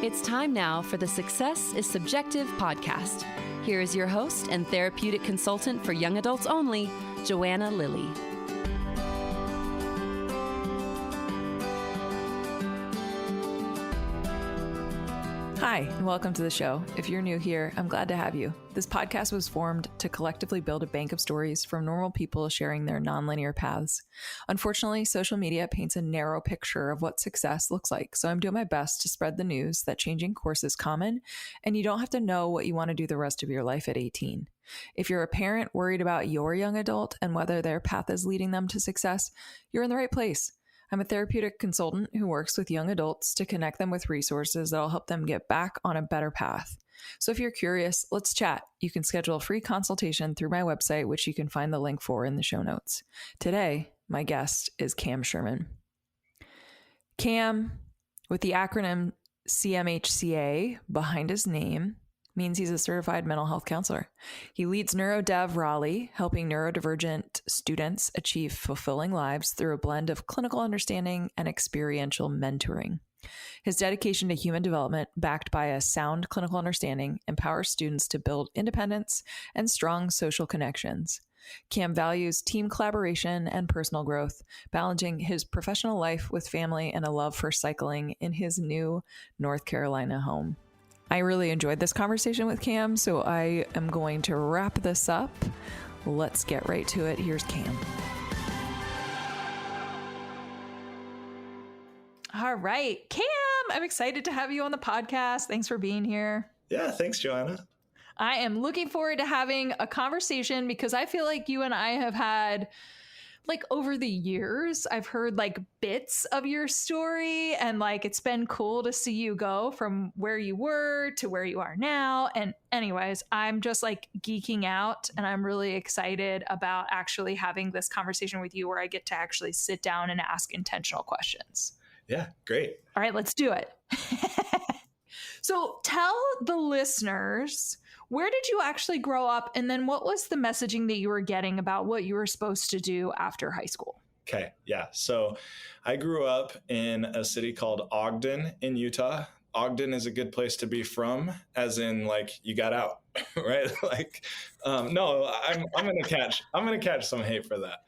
It's time now for the Success is Subjective podcast. Here is your host and therapeutic consultant for young adults only, Joanna Lilley. Hi, and welcome to the show. If you're new here, I'm glad to have you. This podcast was formed to collectively build a bank of stories from normal people sharing their nonlinear paths. Unfortunately, social media paints a narrow picture of what success looks like, so I'm doing my best to spread the news that changing course is common, and you don't have to know what you want to do the rest of your life at 18. If you're a parent worried about your young adult and whether their path is leading them to success, you're in the right place. I'm a therapeutic consultant who works with young adults to connect them with resources that'll help them get back on a better path. So if you're curious, let's chat. You can schedule a free consultation through my website, which you can find the link for in the show notes. Today, my guest is Cam Sherman. Cam, with the acronym CMHCA behind his name, means he's a certified mental health counselor. He leads NeuroDev Raleigh, helping neurodivergent students achieve fulfilling lives through a blend of clinical understanding and experiential mentoring. His dedication to human development, backed by a sound clinical understanding, empowers students to build independence and strong social connections. Cam values team collaboration and personal growth, balancing his professional life with family and a love for cycling in his new North Carolina home. I really enjoyed this conversation with Cam, so I am going to wrap this up. Let's get right to it. Here's Cam. All right, Cam, I'm excited to have you on the podcast. Thanks for being here. Yeah, thanks, Joanna. I am looking forward to having a conversation because I feel like you and I have had, over the years, I've heard bits of your story, and it's been cool to see you go from where you were to where you are now. And anyways, I'm just geeking out, and I'm really excited about actually having this conversation with you where I get to actually sit down and ask intentional questions. Yeah, great. All right, let's do it. So tell the listeners, where did you actually grow up? And then what was the messaging that you were getting about what you were supposed to do after high school? Okay, yeah. So I grew up in a city called Ogden in Utah. Ogden is a good place to be from, as in you got out, right? No, I'm gonna catch some hate for that.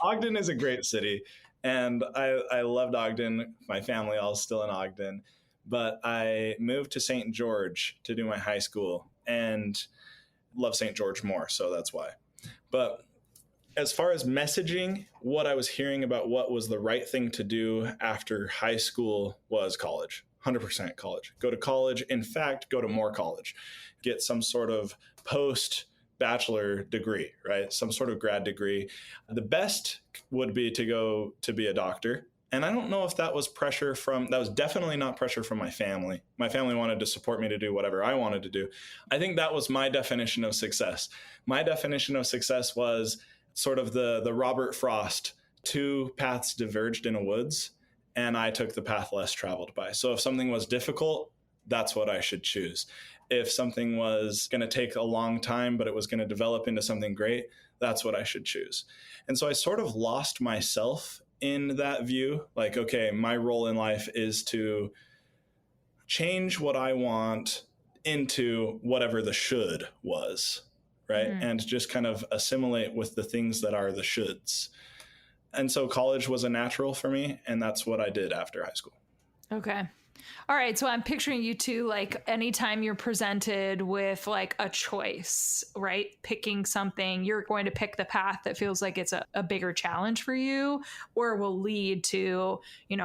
Ogden is a great city, and I loved Ogden. My family all still in Ogden, but I moved to St. George to do my high school, and love St. George more, so that's why. But as far as messaging, what I was hearing about what was the right thing to do after high school was college. 100% college. Go to college. In fact, go to more college. Get some sort of post-bachelor degree, right? Some sort of grad degree. The best would be to go to be a doctor. And I don't know if that was that was definitely not pressure from my family. My family wanted to support me to do whatever I wanted to do. I think that was my definition of success. My definition of success was sort of the Robert Frost, two paths diverged in a woods, and I took the path less traveled by. So if something was difficult, that's what I should choose. If something was going to take a long time, but it was going to develop into something great, that's what I should choose. And so I sort of lost myself in that view. Okay, my role in life is to change what I want into whatever the should was, right? Mm. And just kind of assimilate with the things that are the shoulds. And so college was a natural for me, and that's what I did after high school. Okay. All right. So I'm picturing you two, anytime you're presented with a choice, right? Picking something, you're going to pick the path that feels like it's a bigger challenge for you or will lead to,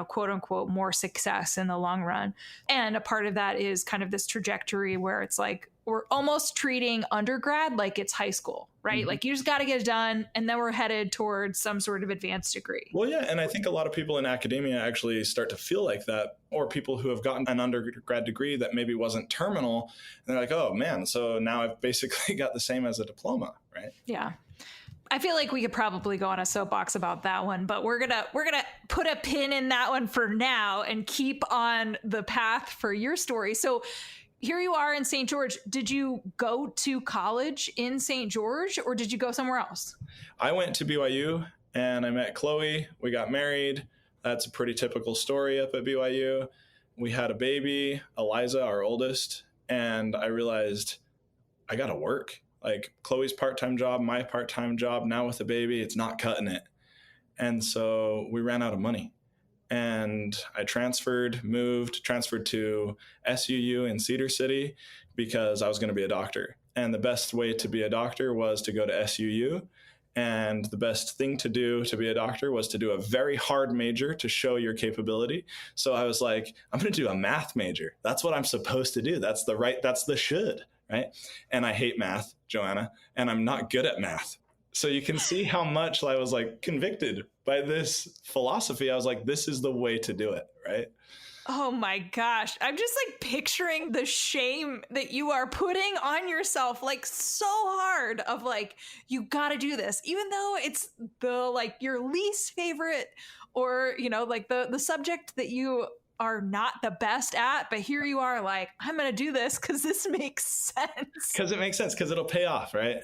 quote unquote, more success in the long run. And a part of that is kind of this trajectory where it's we're almost treating undergrad like it's high school, right? Mm-hmm. You just got to get it done. And then we're headed towards some sort of advanced degree. Well, yeah. And I think a lot of people in academia actually start to feel like that, or people who have gotten an undergrad degree that maybe wasn't terminal. And they're like, oh man, so now I've basically got the same as a diploma, right? Yeah. I feel like we could probably go on a soapbox about that one, but we're gonna put a pin in that one for now and keep on the path for your story. So here you are in St. George. Did you go to college in St. George or did you go somewhere else? I went to BYU and I met Chloe. We got married. That's a pretty typical story up at BYU. we had a baby, Eliza, our oldest, and I realized I got to work. Like Chloe's part-time job, my part-time job, now with a baby, it's not cutting it. And so we ran out of money. And I transferred to SUU in Cedar City because I was going to be a doctor. And the best way to be a doctor was to go to SUU. And the best thing to do to be a doctor was to do a very hard major to show your capability. So I was like, I'm going to do a math major. That's what I'm supposed to do. That's the should, right? And I hate math, Joanna, and I'm not good at math. So you can see how much I was like convicted by this philosophy. I was like, this is the way to do it, right? Oh my gosh. I'm just like picturing the shame that you are putting on yourself, like so hard of like, you got to do this, even though it's the like your least favorite or, you know, like the subject that you are not the best at, but here you are like, I'm going to do this because this makes sense. Because it makes sense, because it'll pay off, right?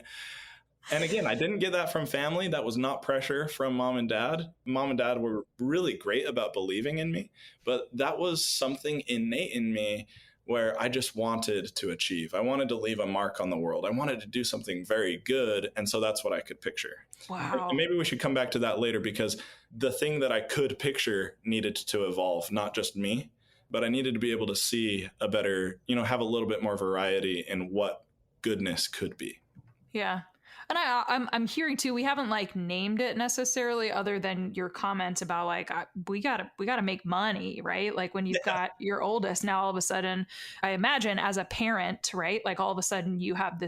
And again, I didn't get that from family. That was not pressure from mom and dad. Mom and dad were really great about believing in me, but that was something innate in me where I just wanted to achieve. I wanted to leave a mark on the world. I wanted to do something very good. And so that's what I could picture. Wow. And maybe we should come back to that later, because the thing that I could picture needed to evolve, not just me, but I needed to be able to see a better, have a little bit more variety in what goodness could be. Yeah. And I'm hearing too, we haven't like named it necessarily other than your comments about like, we gotta make money, right? Like when you've got your oldest, now all of a sudden, I imagine as a parent, right? Like all of a sudden you have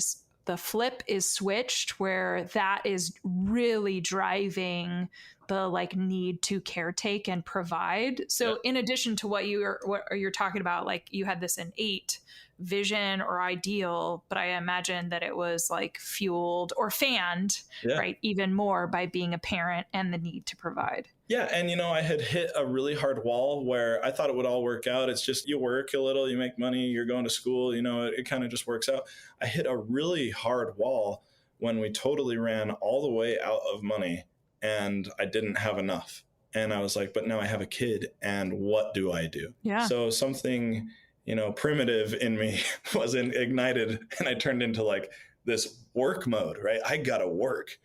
the flip is switched where that is really driving the like need to caretake and provide. So in addition to what you're talking about, like you had this innate vision or ideal, but I imagine that it was like fueled or fanned, right, even more by being a parent and the need to provide. Yeah. And, I had hit a really hard wall where I thought it would all work out. It's just you work a little, you make money, you're going to school, it kind of just works out. I hit a really hard wall when we totally ran all the way out of money and I didn't have enough. And I was like, but now I have a kid and what do I do? Yeah. So something primitive in me was ignited and I turned into like this work mode, right? I got to work.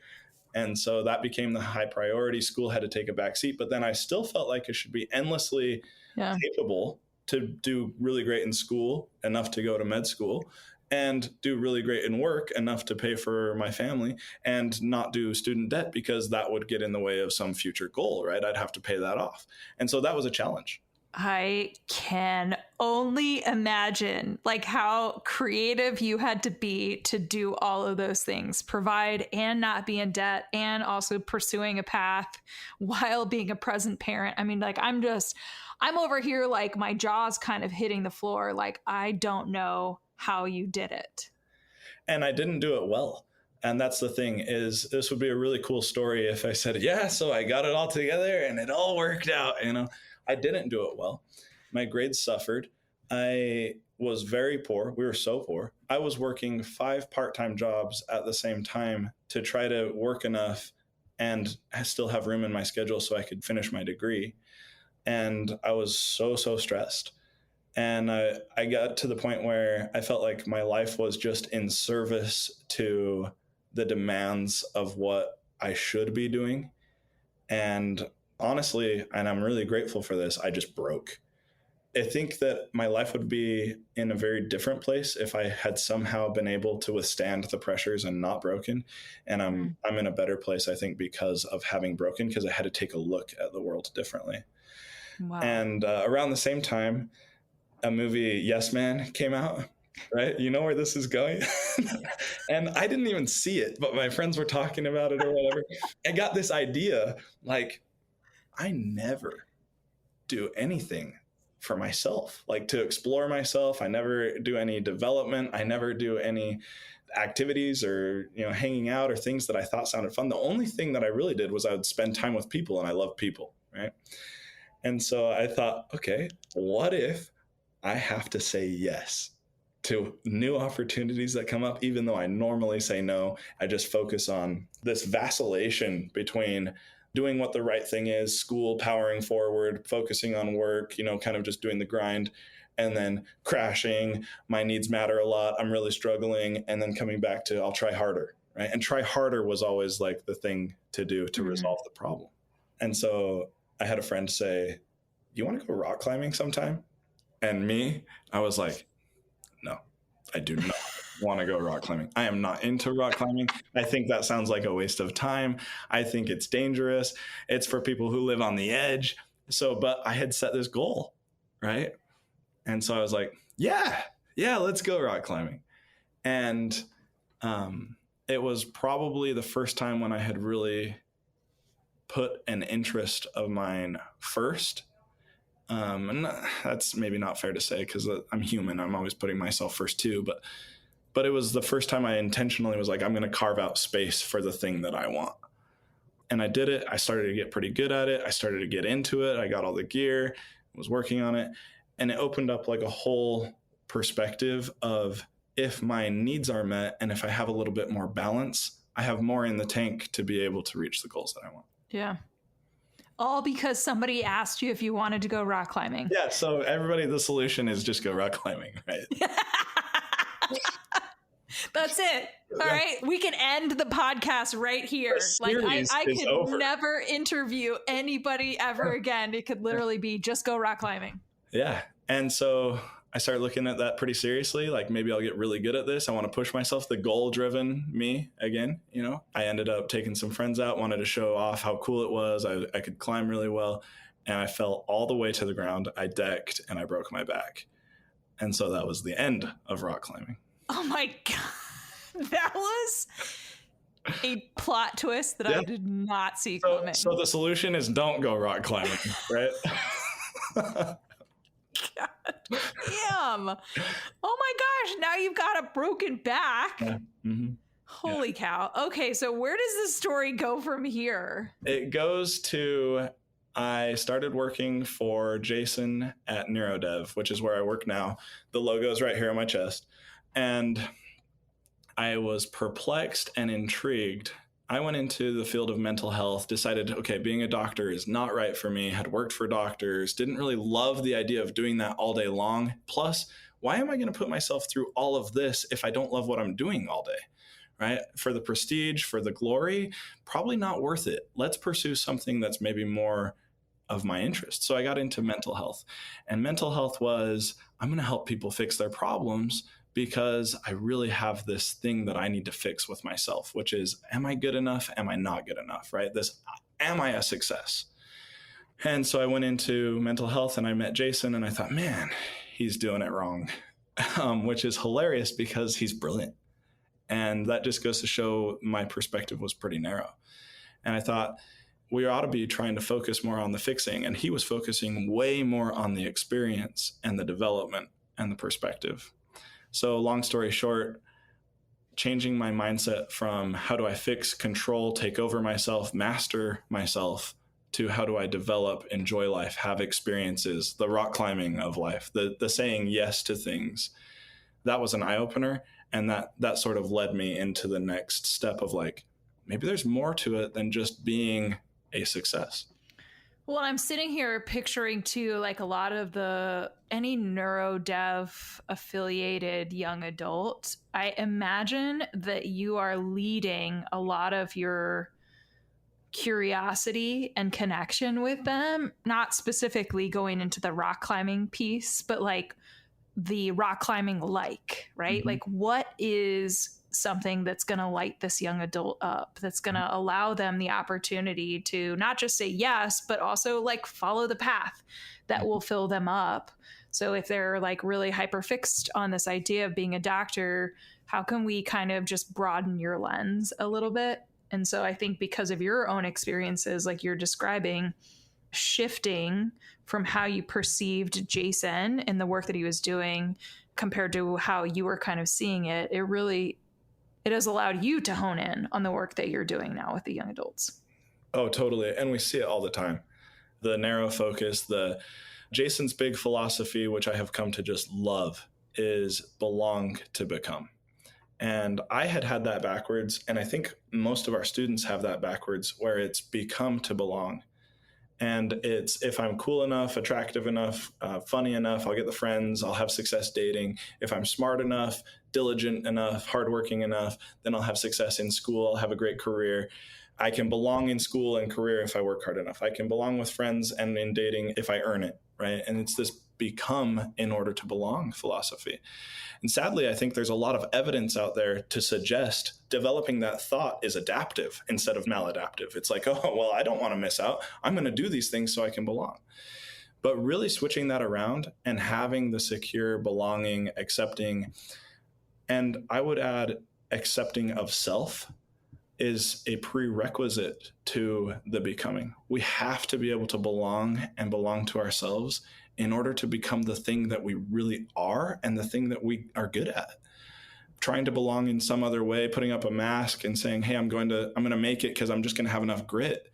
And so that became the high priority. School had to take a back seat, but then I still felt like I should be endlessly capable to do really great in school, enough to go to med school, and do really great in work, enough to pay for my family, and not do student debt because that would get in the way of some future goal, right? I'd have to pay that off. And so that was a challenge. I can only imagine like how creative you had to be to do all of those things, provide and not be in debt, and also pursuing a path while being a present parent. I mean, like, I'm over here, like my jaw's kind of hitting the floor. Like, I don't know how you did it. And I didn't do it well. And that's the thing, is this would be a really cool story if I said, so I got it all together and it all worked out, I didn't do it well. My grades suffered. I was very poor. We were so poor. I was working 5 part-time jobs at the same time to try to work enough and still have room in my schedule so I could finish my degree. And I was so stressed. And I got to the point where I felt like my life was just in service to the demands of what I should be doing. And honestly, and I'm really grateful for this, I just broke. I think that my life would be in a very different place if I had somehow been able to withstand the pressures and not broken. And I'm in a better place, I think, because of having broken, because I had to take a look at the world differently. Wow. And around the same time, a movie, Yes Man, came out. Right? You know where this is going? And I didn't even see it, but my friends were talking about it or whatever. I got this idea, like, I never do anything for myself, like to explore myself. I never do any development. I never do any activities or, hanging out or things that I thought sounded fun. The only thing that I really did was I would spend time with people, and I love people, right? And so I thought, okay, what if I have to say yes to new opportunities that come up, even though I normally say no? I just focus on this vacillation between doing what the right thing is, school, powering forward, focusing on work, kind of just doing the grind, and then crashing. My needs matter a lot. I'm really struggling. And then coming back to, I'll try harder, right? And try harder was always like the thing to do to resolve the problem. And so I had a friend say, you want to go rock climbing sometime? And me, I was like, no, I do not want to go rock climbing. I am not into rock climbing. I think that sounds like a waste of time. I think it's dangerous. It's for people who live on the edge. But I had set this goal, right? And so I was like, yeah, let's go rock climbing. And it was probably the first time when I had really put an interest of mine first. And that's maybe not fair to say because I'm human. I'm always putting myself first too. But it was the first time I intentionally was like, I'm going to carve out space for the thing that I want. And I did it. I started to get pretty good at it. I started to get into it. I got all the gear, was working on it. And it opened up like a whole perspective of if my needs are met and if I have a little bit more balance, I have more in the tank to be able to reach the goals that I want. Yeah. All because somebody asked you if you wanted to go rock climbing. Yeah. So everybody, the solution is just go rock climbing, right? That's it. All right. We can end the podcast right here. Like I could never interview anybody ever again. It could literally be just go rock climbing. Yeah. And so I started looking at that pretty seriously. Like maybe I'll get really good at this. I want to push myself, the goal driven me again. I ended up taking some friends out, wanted to show off how cool it was. I could climb really well. And I fell all the way to the ground. I decked and I broke my back. And so that was the end of rock climbing. Oh my God. That was a plot twist that I did not see coming. So the solution is don't go rock climbing, right? God damn. Oh my gosh. Now you've got a broken back. Yeah. Mm-hmm. Holy cow. Okay. So where does this story go from here? It goes to, I started working for Jason at NeuroDev, which is where I work now. The logo is right here on my chest. And I was perplexed and intrigued. I went into the field of mental health, decided, okay, being a doctor is not right for me, had worked for doctors, didn't really love the idea of doing that all day long. Plus, why am I going to put myself through all of this if I don't love what I'm doing all day, right? For the prestige, for the glory, probably not worth it. Let's pursue something that's maybe more of my interest. So I got into mental health, and mental health was, I'm going to help people fix their problems because I really have this thing that I need to fix with myself, which is, am I good enough? Am I not good enough, right? Am I a success? And so I went into mental health and I met Jason and I thought, man, he's doing it wrong, which is hilarious because he's brilliant. And that just goes to show my perspective was pretty narrow. And I thought we ought to be trying to focus more on the fixing. And he was focusing way more on the experience and the development and the perspective. So long story short, changing my mindset from how do I fix, control, take over myself, master myself, to how do I develop, enjoy life, have experiences, the rock climbing of life, the saying yes to things. That was an eye-opener. And that sort of led me into the next step of like, maybe there's more to it than just being a success. Well, I'm sitting here picturing too, like a lot of any NeuroDev affiliated young adult. I imagine that you are leading a lot of your curiosity and connection with them, not specifically going into the rock climbing piece, but like the rock climbing right? Mm-hmm. Like what is something that's going to light this young adult up, that's going to allow them the opportunity to not just say yes, but also like follow the path that will fill them up. So if they're like really hyper fixed on this idea of being a doctor, how can we kind of just broaden your lens a little bit? And so I think because of your own experiences, like you're describing, shifting from how you perceived Jason and the work that he was doing compared to how you were kind of seeing it, it has allowed you to hone in on the work that you're doing now with the young adults. Oh, totally. And we see it all the time. The narrow focus, Jason's big philosophy, which I have come to just love, is belong to become. And I had that backwards. And I think most of our students have that backwards, where it's become to belong. And it's, if I'm cool enough, attractive enough, funny enough, I'll get the friends, I'll have success dating. If I'm smart enough, diligent enough, hardworking enough, then I'll have success in school, I'll have a great career. I can belong in school and career if I work hard enough. I can belong with friends and in dating if I earn it, right? And it's this become in order to belong philosophy. And sadly, I think there's a lot of evidence out there to suggest developing that thought is adaptive instead of maladaptive. It's like, oh, well, I don't want to miss out. I'm going to do these things so I can belong. But really switching that around and having the secure belonging, accepting, and I would add accepting of self is a prerequisite to the becoming. We have to be able to belong and belong to ourselves in order to become the thing that we really are and the thing that we are good at. Trying to belong in some other way, putting up a mask and saying, hey, I'm going to make it because I'm just going to have enough grit,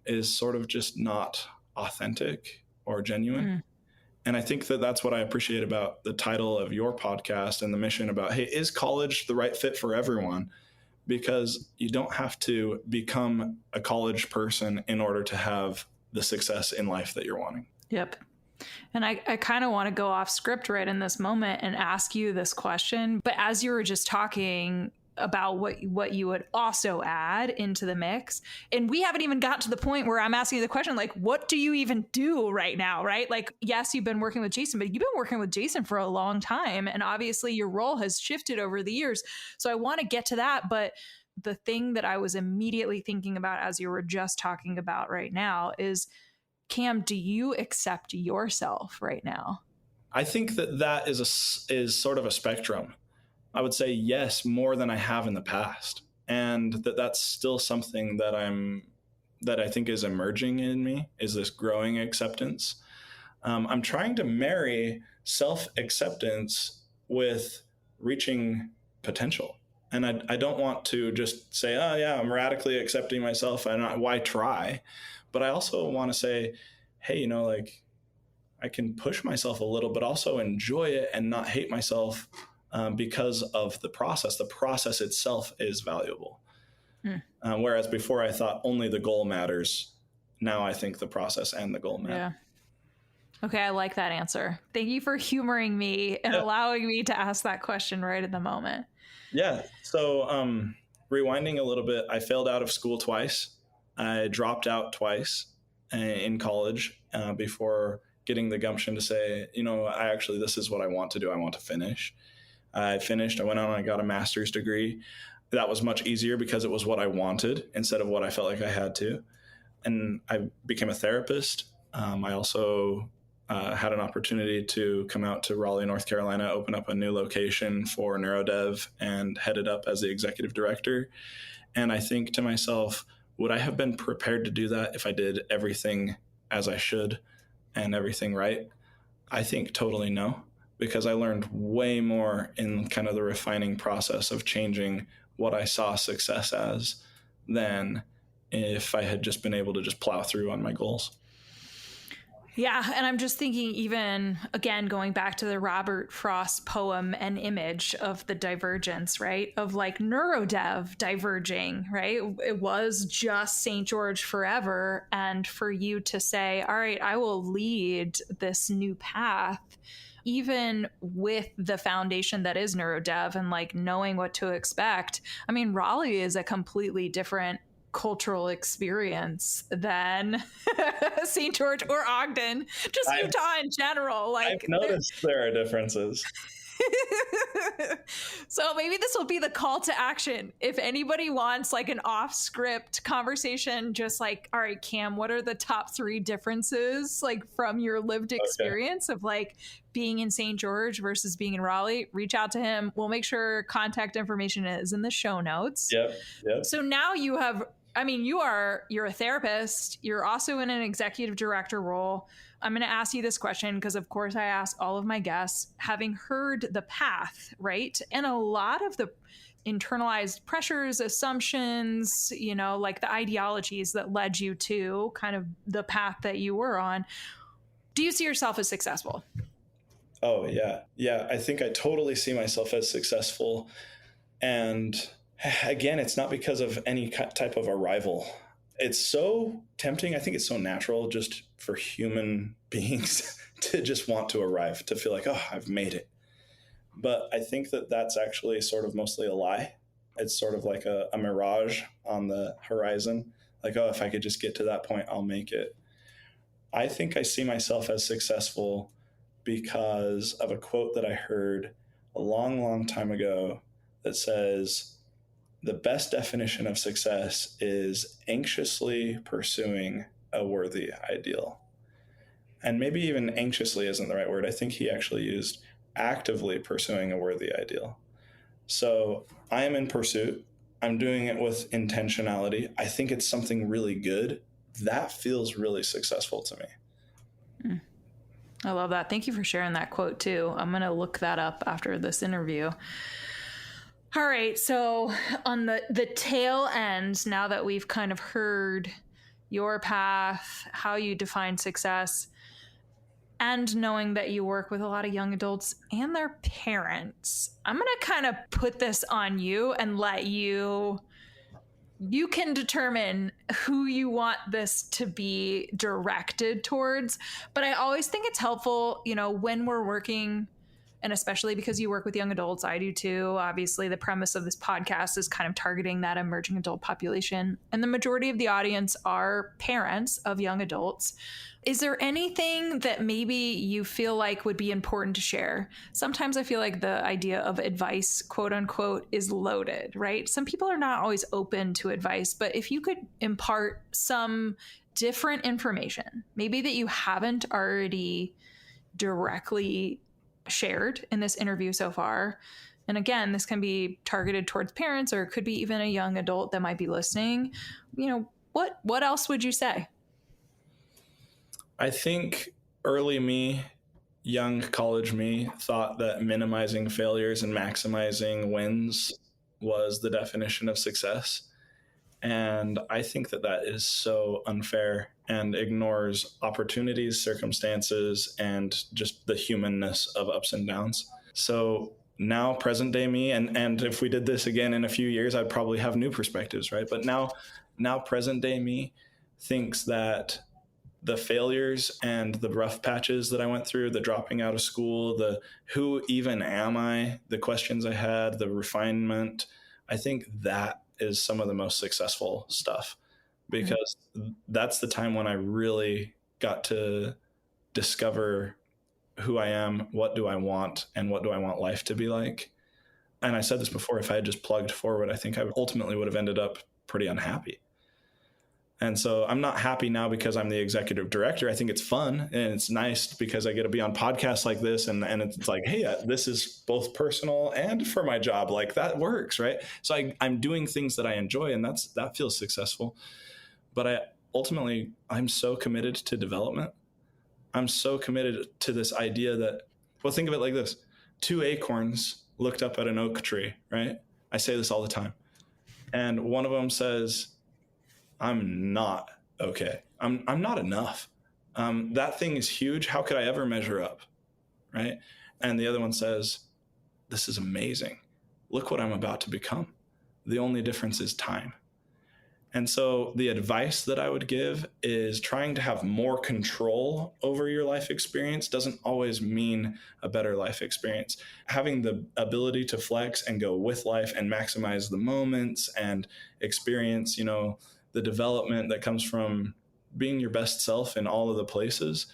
is sort of just not authentic or genuine. Mm. And I think that that's what I appreciate about the title of your podcast and the mission about, hey, is college the right fit for everyone? Because you don't have to become a college person in order to have the success in life that you're wanting. Yep. And I kind of want to go off script right in this moment and ask you this question. But as you were just talking about what you would also add into the mix, and we haven't even got to the point where I'm asking you the question, like, what do you even do right now, right? Like, yes, you've been working with Jason, but you've been working with Jason for a long time. And obviously your role has shifted over the years. So I want to get to that. But the thing that I was immediately thinking about as you were just talking about right now is, Cam, do you accept yourself right now? I think that is sort of a spectrum. I would say yes, more than I have in the past. And that's still something that I think is emerging in me, is this growing acceptance. I'm trying to marry self-acceptance with reaching potential. And I don't want to just say, oh yeah, I'm radically accepting myself and why try? But I also want to say, hey, like, I can push myself a little, but also enjoy it and not hate myself because of the process. The process itself is valuable. Whereas before I thought only the goal matters. Now I think the process and the goal matter. Yeah. Okay, I like that answer. Thank you for humoring me and allowing me to ask that question right at the moment. Yeah. So rewinding a little bit, I failed out of school twice. I dropped out twice in college before getting the gumption to say, this is what I want to do. I want to finish. I finished. I went on and I got a master's degree. That was much easier because it was what I wanted instead of what I felt like I had to. And I became a therapist. I also had an opportunity to come out to Raleigh, North Carolina, open up a new location for NeuroDev and head it up as the executive director. And I think to myself, would I have been prepared to do that if I did everything as I should and everything right? I think totally no, because I learned way more in kind of the refining process of changing what I saw success as than if I had just been able to just plow through on my goals. Yeah. And I'm just thinking, even again, going back to the Robert Frost poem and image of the divergence, right? Of like NeuroDev diverging, right? It was just St. George forever. And for you to say, all right, I will lead this new path, even with the foundation that is NeuroDev and like knowing what to expect. I mean, Raleigh is a completely different cultural experience than St. George or Ogden, just Utah in general. Like, I've noticed there are differences. So maybe this will be the call to action. If anybody wants like an off-script conversation, just like, all right, Cam, what are the top 3 differences like from your lived experience of like being in St. George versus being in Raleigh? Reach out to him. We'll make sure contact information is in the show notes. Yep. So now you have, I mean, you're a therapist. You're also in an executive director role. I'm going to ask you this question because, of course, I ask all of my guests, having heard the path, right? And a lot of the internalized pressures, assumptions, like the ideologies that led you to kind of the path that you were on. Do you see yourself as successful? Oh, yeah. Yeah, I think I totally see myself as successful. And again, it's not because of any type of arrival. It's so tempting. I think it's so natural just for human beings to just want to arrive, to feel like, oh, I've made it. But I think that that's actually sort of mostly a lie. It's sort of like a mirage on the horizon. Like, oh, if I could just get to that point, I'll make it. I think I see myself as successful because of a quote that I heard a long, long time ago that says, the best definition of success is anxiously pursuing a worthy ideal. And maybe even anxiously isn't the right word. I think he actually used actively pursuing a worthy ideal. So I am in pursuit. I'm doing it with intentionality. I think it's something really good. That feels really successful to me. I love that. Thank you for sharing that quote too. I'm going to look that up after this interview. All right. So on the tail end, now that we've kind of heard your path, how you define success, and knowing that you work with a lot of young adults and their parents, I'm going to kind of put this on you and let you can determine who you want this to be directed towards. But I always think it's helpful, when we're working, and especially because you work with young adults, I do too. Obviously, the premise of this podcast is kind of targeting that emerging adult population. And the majority of the audience are parents of young adults. Is there anything that maybe you feel like would be important to share? Sometimes I feel like the idea of advice, quote unquote, is loaded, right? Some people are not always open to advice, but if you could impart some different information, maybe that you haven't already directly shared in this interview so far. And again, this can be targeted towards parents, or it could be even a young adult that might be listening. What else would you say? I think early me, young college me, thought that minimizing failures and maximizing wins was the definition of success. And I think that that is so unfair and ignores opportunities, circumstances, and just the humanness of ups and downs. So now present day me, and if we did this again in a few years, I'd probably have new perspectives, right? But now present day me thinks that the failures and the rough patches that I went through, the dropping out of school, the who even am I, the questions I had, the refinement, I think that is some of the most successful stuff, because that's the time when I really got to discover who I am, what do I want, and what do I want life to be like. And I said this before, if I had just plugged forward, I think I ultimately would have ended up pretty unhappy. And so I'm not happy now because I'm the executive director. I think it's fun and it's nice because I get to be on podcasts like this, and it's like, hey, this is both personal and for my job. Like that works, right? So I'm doing things that I enjoy, and that feels successful. But I'm so committed to development. I'm so committed to this idea that, well, think of it like this. 2 acorns looked up at an oak tree, right? I say this all the time. And one of them says, I'm not okay. I'm not enough. That thing is huge. How could I ever measure up? Right. And the other one says, this is amazing. Look what I'm about to become. The only difference is time. And so the advice that I would give is trying to have more control over your life experience doesn't always mean a better life experience. Having the ability to flex and go with life and maximize the moments and experience, the development that comes from being your best self in all of the places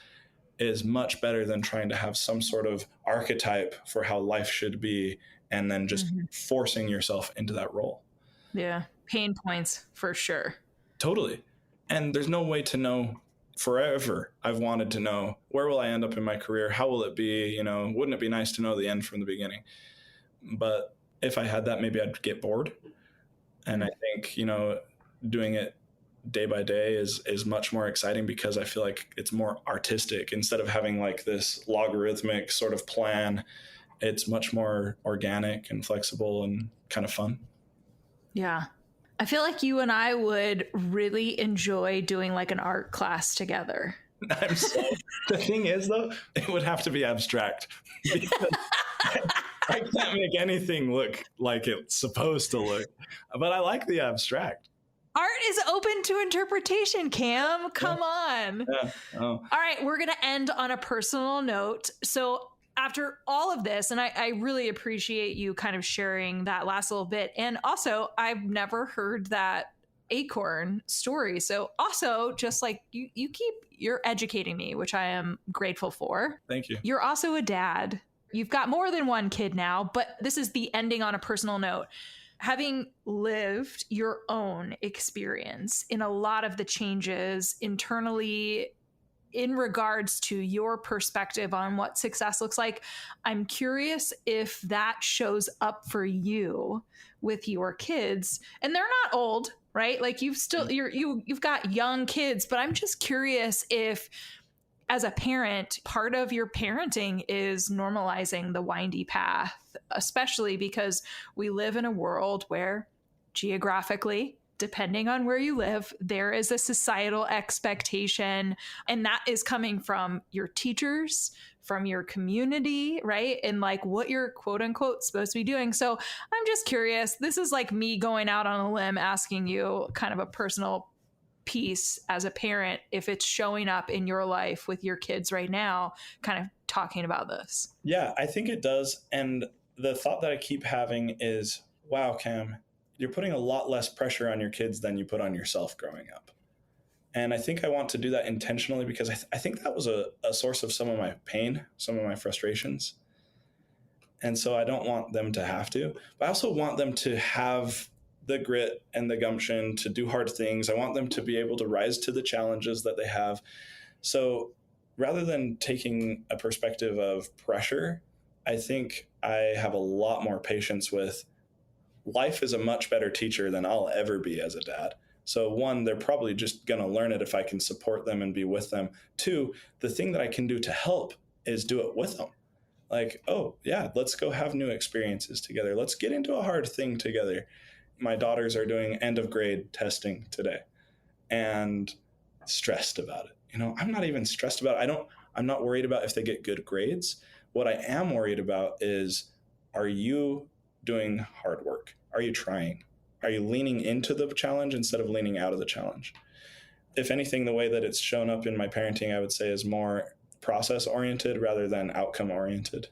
is much better than trying to have some sort of archetype for how life should be and then just forcing yourself into that role. Yeah. Pain points for sure. Totally. And there's no way to know forever. I've wanted to know, where will I end up in my career? How will it be? Wouldn't it be nice to know the end from the beginning? But if I had that, maybe I'd get bored. And I think, doing it day by day is much more exciting because I feel like it's more artistic. Instead of having like this logarithmic sort of plan, it's much more organic and flexible and kind of fun. Yeah. I feel like you and I would really enjoy doing like an art class together. The thing is, though, it would have to be abstract. I can't make anything look like it's supposed to look, but I like the abstract. Art is open to interpretation, Cam. Come on. Yeah. Oh. All right, we're going to end on a personal note. So after all of this, and I really appreciate you kind of sharing that last little bit. And also, I've never heard that acorn story. So also, just like you're educating me, which I am grateful for. Thank you. You're also a dad. You've got more than one kid now, but this is the ending on a personal note. Having lived your own experience in a lot of the changes internally in regards to your perspective on what success looks like, I'm curious if that shows up for you with your kids. And they're not old, right? Like you've got young kids, but I'm just curious if, as a parent, part of your parenting is normalizing the windy path, especially because we live in a world where geographically, depending on where you live, there is a societal expectation, and that is coming from your teachers, from your community, right? And like what you're quote unquote supposed to be doing. So I'm just curious. This is like me going out on a limb asking you kind of a personal piece as a parent, if it's showing up in your life with your kids right now, kind of talking about this. Yeah, I think it does. And the thought that I keep having is, wow, Cam, you're putting a lot less pressure on your kids than you put on yourself growing up. And I think I want to do that intentionally because I think that was a source of some of my pain, some of my frustrations. And so I don't want them to have to, but I also want them to have the grit and the gumption to do hard things. I want them to be able to rise to the challenges that they have. So rather than taking a perspective of pressure, I think I have a lot more patience with life is a much better teacher than I'll ever be as a dad. So one, they're probably just going to learn it if I can support them and be with them. Two, the thing that I can do to help is do it with them. Like, oh yeah, let's go have new experiences together. Let's get into a hard thing together. My daughters are doing end of grade testing today and stressed about it. You know, I'm not even stressed about it. I'm not worried about if they get good grades. What I am worried about is, are you doing hard work? Are you trying? Are you leaning into the challenge instead of leaning out of the challenge? If anything, the way that it's shown up in my parenting, I would say, is more process oriented rather than outcome oriented.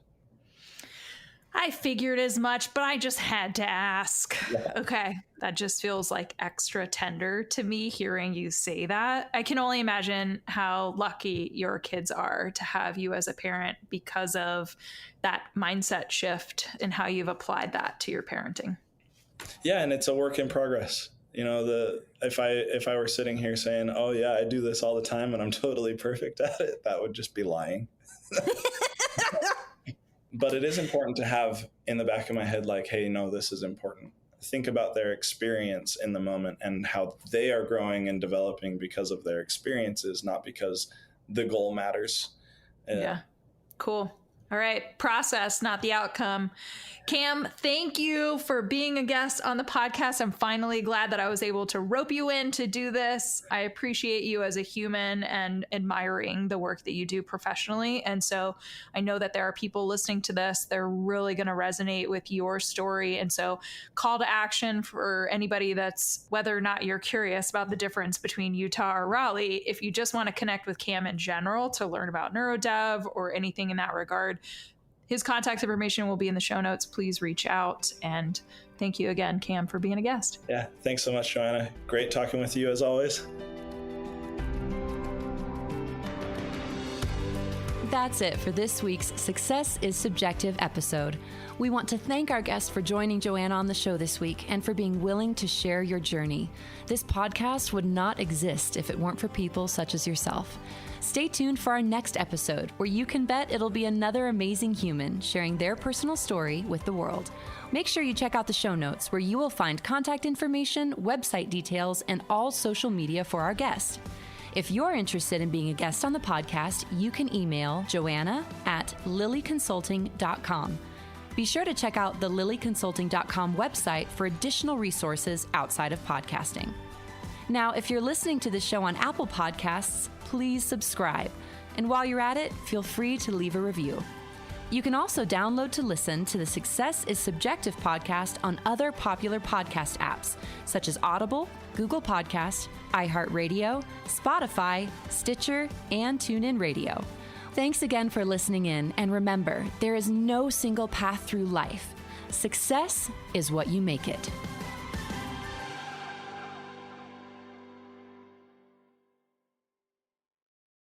I figured as much, but I just had to ask. Yeah. Okay. That just feels like extra tender to me hearing you say that. I can only imagine how lucky your kids are to have you as a parent because of that mindset shift and how you've applied that to your parenting. Yeah. And it's a work in progress. You know, if I were sitting here saying, oh yeah, I do this all the time and I'm totally perfect at it, that would just be lying. But it is important to have in the back of my head, like, hey, no, this is important. Think about their experience in the moment and how they are growing and developing because of their experiences, not because the goal matters. Yeah. Cool. All right. Process, not the outcome. Cam, thank you for being a guest on the podcast. I'm finally glad that I was able to rope you in to do this. I appreciate you as a human and admiring the work that you do professionally. And so I know that there are people listening to this. They're really going to resonate with your story. And so call to action for anybody that's, whether or not you're curious about the difference between Utah or Raleigh, if you just want to connect with Cam in general to learn about NeuroDev or anything in that regard, his contact information will be in the show notes. Please reach out. And thank you again, Cam, for being a guest. Yeah, thanks so much, Joanna. Great talking with you as always. That's it for this week's Success is Subjective episode. We want to thank our guest for joining Joanna on the show this week and for being willing to share your journey. This podcast would not exist if it weren't for people such as yourself. Stay tuned for our next episode, where you can bet it'll be another amazing human sharing their personal story with the world. Make sure you check out the show notes, where you will find contact information, website details, and all social media for our guest. If you're interested in being a guest on the podcast, you can email joanna@lilleyconsulting.com. Be sure to check out the lilleyconsulting.com website for additional resources outside of podcasting. Now, if you're listening to the show on Apple Podcasts, please subscribe. And while you're at it, feel free to leave a review. You can also download to listen to the Success is Subjective podcast on other popular podcast apps, such as Audible, Google Podcast, iHeartRadio, Spotify, Stitcher, and TuneIn Radio. Thanks again for listening in, and remember, there is no single path through life. Success is what you make it.